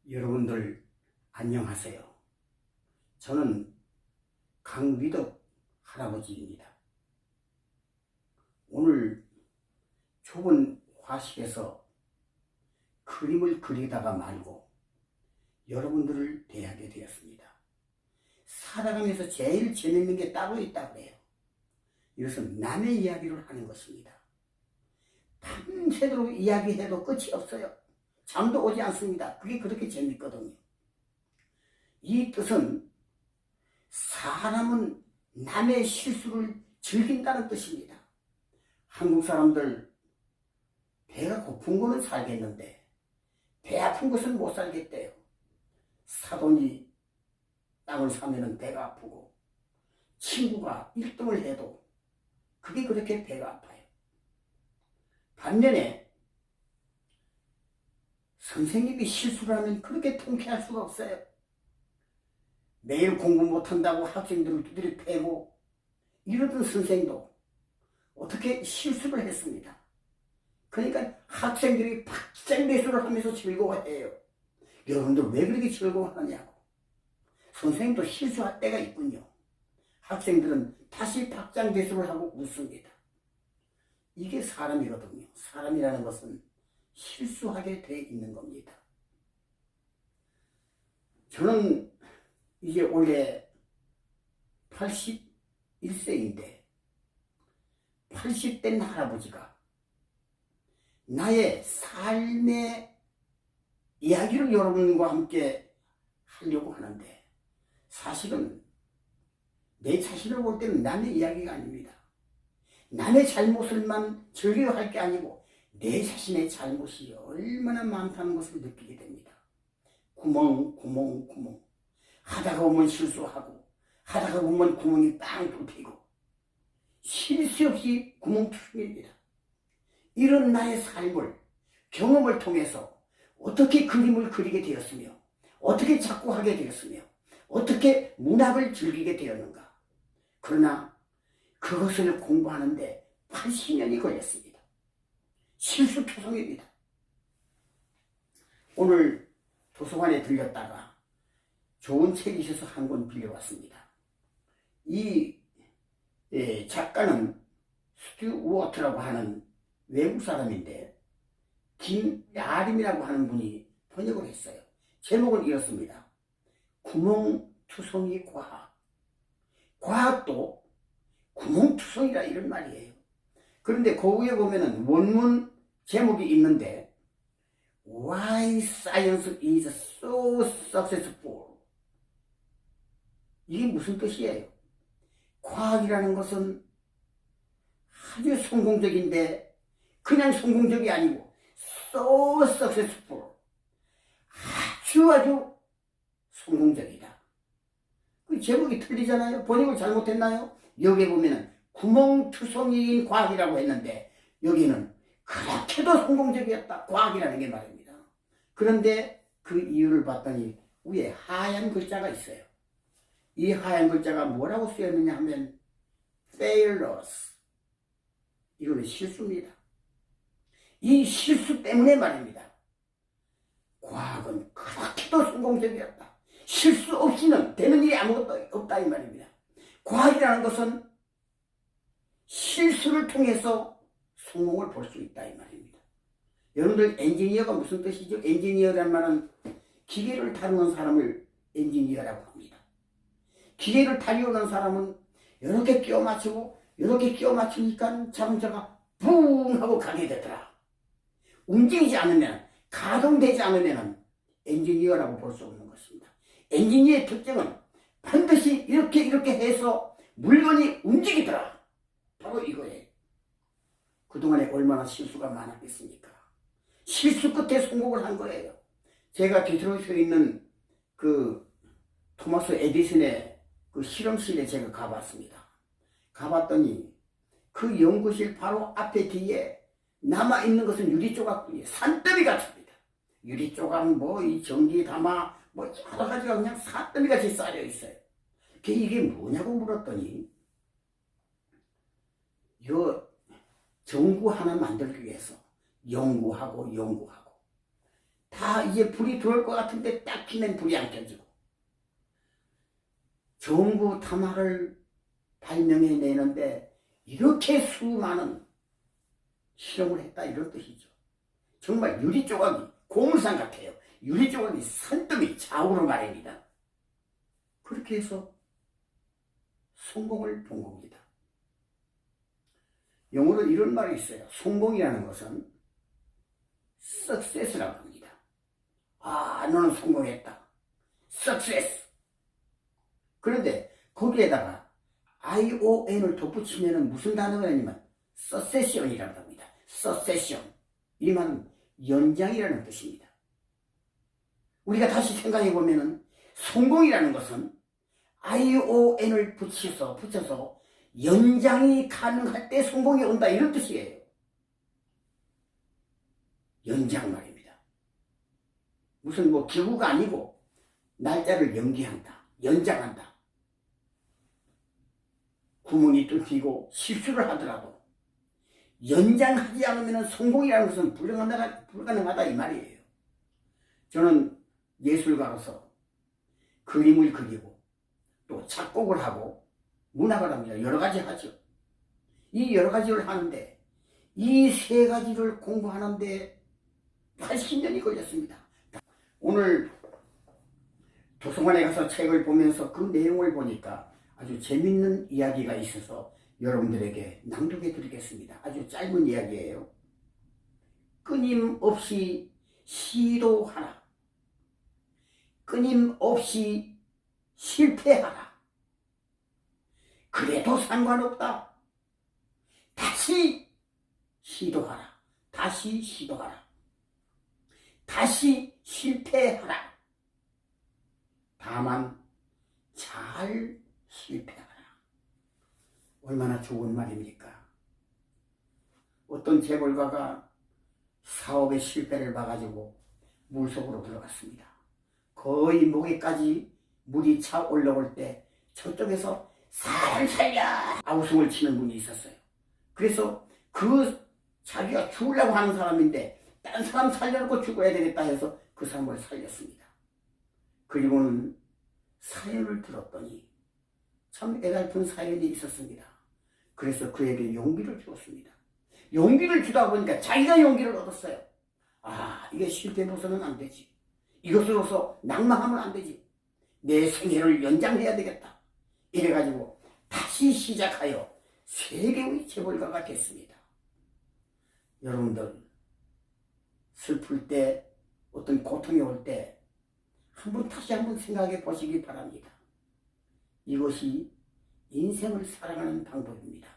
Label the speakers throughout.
Speaker 1: 여러분들 안녕하세요. 저는 강위덕 할아버지입니다. 오늘 좁은 화실에서 그림을 그리다가 말고 여러분들을 대하게 되었습니다. 살아가면서 제일 재밌는 게 따로 있다고 해요. 이것은 남의 이야기를 하는 것입니다. 밤새도록 이야기해도 끝이 없어요. 잠도 오지 않습니다. 그게 그렇게 재밌거든요. 이 뜻은 사람은 남의 실수를 즐긴다는 뜻입니다. 한국 사람들 배가 고픈 거는 살겠는데 배 아픈 것은 못 살겠대요. 사돈이 땅을 사면은 배가 아프고 친구가 1등을 해도 그게 그렇게 배가 아파요. 반면에 선생님이 실수를 하면 그렇게 통쾌할 수가 없어요. 매일 공부 못한다고 학생들을 두드려 패고 이러던 선생도 어떻게 실수를 했습니다. 그러니까 학생들이 박장대소를 하면서 즐거워해요. 여러분들 왜 그렇게 즐거워하냐고. 선생님도 실수할 때가 있군요. 학생들은 다시 박장대소를 하고 웃습니다. 이게 사람이거든요. 사람이라는 것은 실수하게 돼 있는 겁니다. 저는 이제 올해 81세인데 80된 할아버지가 나의 삶의 이야기를 여러분과 함께 하려고 하는데 사실은 내 자신을 볼 때는 남의 이야기가 아닙니다. 남의 잘못을만 즐겨할 게 아니고 내 자신의 잘못이 얼마나 많다는 것을 느끼게 됩니다. 구멍 하다가 보면 실수하고 하다가 보면 구멍이 빵 뚫히고 쉴 새 없이 구멍투성입니다. 이런 나의 삶을 경험을 통해서 어떻게 그림을 그리게 되었으며 어떻게 작곡하게 되었으며 어떻게 문학을 즐기게 되었는가. 그러나 그것을 공부하는데 80년이 걸렸습니다. 실수투성입니다. 오늘 도서관에 들렸다가 좋은 책이 있어서 한 권 빌려왔습니다. 이 작가는 스튜어트라고 하는 외국 사람인데 김야림이라고 하는 분이 번역을 했어요. 제목은 이렇습니다. 구멍투성이 과학. 과학도 구멍투성이라 이런 말이에요. 그런데 그 위에 보면은 원문 제목이 있는데 Why science is so successful. 이게 무슨 뜻이에요? 과학이라는 것은 아주 성공적인데 그냥 성공적이 아니고 so successful. 아주 성공적이다. 그 제목이 틀리잖아요. 번역을 잘못했나요? 여기에 보면은 구멍투성이인 과학이라고 했는데 여기는 그렇게도 성공적이었다. 과학이라는 게 말입니다. 그런데 그 이유를 봤더니 위에 하얀 글자가 있어요. 이 하얀 글자가 뭐라고 쓰였느냐 하면 failures. 이거는 실수입니다. 이 실수 때문에 말입니다. 과학은 그렇게도 성공적이었다. 실수 없이는 되는 일이 아무것도 없다 이 말입니다. 과학이라는 것은 실수를 통해서 성공을 볼 수 있다 이 말입니다. 여러분들 엔지니어가 무슨 뜻이죠? 엔지니어란 말은 기계를 다루는 사람을 엔지니어라고 합니다. 기계를 다루는 사람은 이렇게 끼워 맞추고 이렇게 끼워 맞추니까 자동차가 붕 하고 가게 되더라. 움직이지 않으면 가동되지 않으면 엔지니어라고 볼 수 없는 것입니다. 엔지니어의 특징은 반드시 이렇게 해서 물건이 움직이더라. 바로 이거예요. 그동안에 얼마나 실수가 많았겠습니까? 실수 끝에 성공을 한 거예요. 제가 디트로이트에 있는 그 토마스 에디슨의 그 실험실에 제가 가봤습니다. 가봤더니 그 연구실 바로 앞에 뒤에 남아있는 것은 유리조각뿐이에요. 산더미 같습니다. 유리조각 이 전기 담아 여러 가지가 그냥 산더미 같이 쌓여 있어요. 이게 뭐냐고 물었더니 전구 하나 만들기 위해서 연구하고 다 이제 불이 들어올 것 같은데 딱 키면 불이 안 켜지고, 전구 탄화를 발명해내는데 이렇게 수많은 실험을 했다, 이런 뜻이죠. 정말 유리 조각이 고물상 같아요. 유리 조각이 산더미 좌우로 말입니다. 그렇게 해서 성공을 본 겁니다. 영어로 이런 말이 있어요. 성공이라는 것은 success라고 합니다. 아, 너는 성공했다. success. 그런데 거기에다가 ION을 덧붙이면 무슨 단어가 아니면 succession이라고 합니다. succession. 이 말은 연장이라는 뜻입니다. 우리가 다시 생각해 보면은 성공이라는 것은 ION을 붙여서 연장이 가능할 때 성공이 온다, 이런 뜻이에요. 연장 말입니다. 무슨 뭐 기구가 아니고 날짜를 연기한다, 연장한다. 구멍이 뚫히고 실수를 하더라도 연장하지 않으면 성공이라는 것은 불가능하다 이 말이에요. 저는 예술가로서 그림을 그리고 또 작곡을 하고 문학을 합니다. 여러 가지 하죠. 이 여러 가지를 하는데 이 세 가지를 공부하는데 80년이 걸렸습니다. 오늘 도서관에 가서 책을 보면서 그 내용을 보니까 아주 재밌는 이야기가 있어서 여러분들에게 낭독해 드리겠습니다. 아주 짧은 이야기예요. 끊임없이 시도하라. 끊임없이 실패하라. 그래도 상관없다. 다시 시도하라. 다시 시도하라. 다시 실패하라. 다만 잘 실패하라. 얼마나 좋은 말입니까? 어떤 재벌가가 사업의 실패를 봐가지고 물속으로 들어갔습니다. 거의 목에까지 물이 차 올라올 때 저쪽에서 사람 살려! 아우성을 치는 분이 있었어요. 그래서 자기가 죽으려고 하는 사람인데 다른 사람 살려놓고 죽어야 되겠다 해서 그 사람을 살렸습니다. 그리고는 사연을 들었더니 참 애달픈 사연이 있었습니다. 그래서 그에게 용기를 주었습니다. 용기를 주다 보니까 자기가 용기를 얻었어요. 아, 이게 실패해서는 안 되지. 이것으로서 낭망하면 안 되지. 내 생애를 연장해야 되겠다. 이래가지고 다시 시작하여 세계의 재벌가가 됐습니다. 여러분들, 슬플 때, 어떤 고통이 올 때 다시 한번 생각해 보시기 바랍니다. 이것이 인생을 살아가는 방법입니다.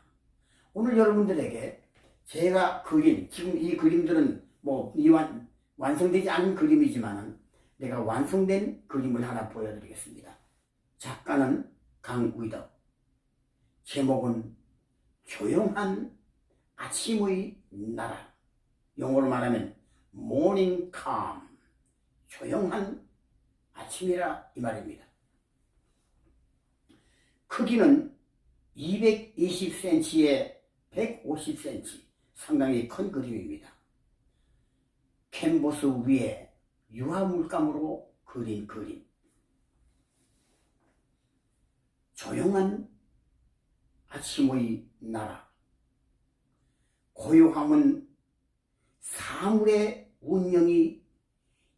Speaker 1: 오늘 여러분들에게 제가 지금 이 그림들은 완성되지 않은 그림이지만 내가 완성된 그림을 하나 보여드리겠습니다. 작가는 강의덕, 제목은 조용한 아침의 나라, 영어로 말하면 morning calm, 조용한 아침이라 이 말입니다. 크기는 220cm에 150cm, 상당히 큰 그림입니다. 캔버스 위에 유화물감으로 그린 그림. 조용한 아침의 나라. 고요함은 사물의 운명이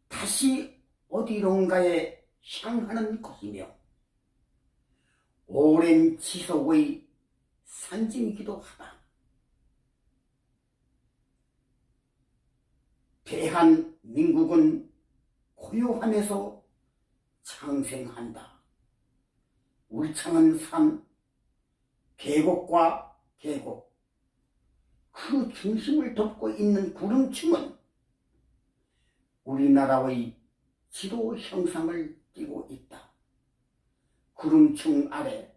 Speaker 1: 다시 어디론가에 향하는 것이며 오랜 지속의 상징이기도 하다. 대한민국은 고요함에서 창생한다. 울창한 산, 계곡과 계곡, 그 중심을 덮고 있는 구름층은 우리나라의 지도 형상을 띠고 있다. 구름층 아래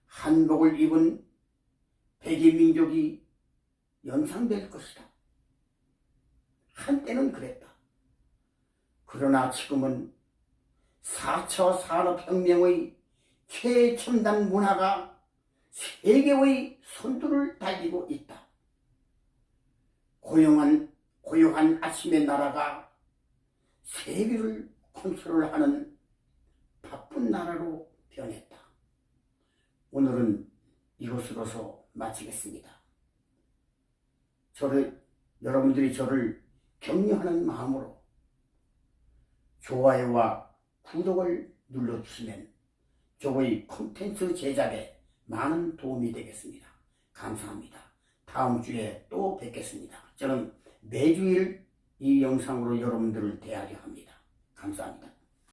Speaker 1: 한복을 입은 백이민족이 연상될 것이다. 한때는 그랬다. 그러나 지금은 4차 산업혁명의 최첨단 문화가 세계의 선두를 달리고 있다. 고요한 아침의 나라가 세계를 컨트롤하는 바쁜 나라로 변했다. 오늘은 이것으로서 마치겠습니다. 여러분들이 저를 격려하는 마음으로 좋아요와 구독을 눌러주시면 저의 콘텐츠 제작에 많은 도움이 되겠습니다. 감사합니다. 다음 주에 또 뵙겠습니다. 저는 매주일 이 영상으로 여러분들을 대하려 합니다. 감사합니다.